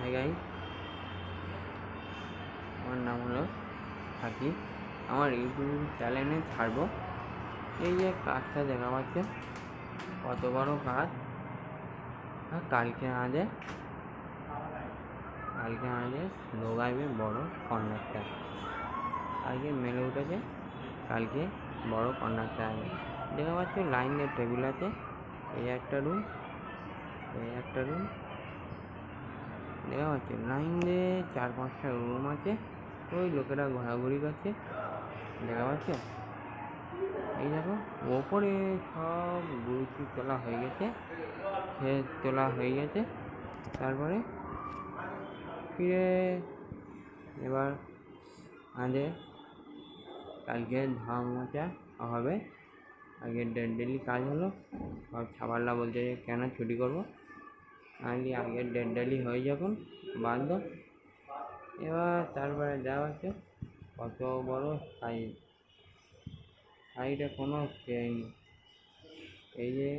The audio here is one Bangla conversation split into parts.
হাই গাইস, আমার নাম হলো সাকিব। আমার ইউটিউব চ্যানেলে ছাড়বো। এই যে কাজটা দেখা পাচ্ছে, কত বড় কাজ। কালকে আমাদের লোক আসবে, বড় কন্ডাক্টার। আজকে মেলে উঠেছে, কালকে বড় কন্ডাক্টার আসবে। দেখা পাচ্ছে লাইন দিয়ে টেবিল আছে। এই একটা রুম দেখা পাচ্ছে লাইন দিয়ে 4-5টা রুম আছে। ওই লোকেরা ঘোরাঘুরি করছে, দেখা পাচ্ছে। এই দেখো, ওপরে সব গুরুত্ব তোলা হয়ে গেছে। তারপরে ফিরে এবার আমাদের কালকে ধাম মোচা হবে। আগে ডেলি কাজ হলো, সব ছাপাল্লা বলছে কেন ছুটি করবো। আগে ডেলি হয়ে যখন বাধ্য। এবার তারপরে দেওয়া হচ্ছে কত বড় সাইডে কোনো নেই। এই যে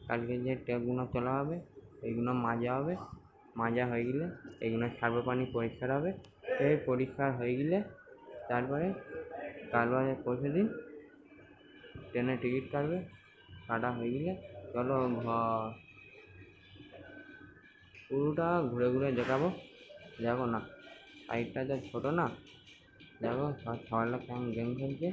কালকে যে ট্যাপগুলো তোলা হবে, এইগুলো মাজা হয়ে গেলে এইগুলো সার্ব পানি পরিষ্কার হবে। এই পরিষ্কার হয়ে গেলে তারপরে কাল পরশু দিন ট্রেনের টিকিট কাটা হয়ে গেলে চলো ঘর। পুরোটা ঘুরে দেখাবো। দেখো না, সাইডটা তো ছোটো না, দেখো সব সবাই কেমন গেম খেলছে।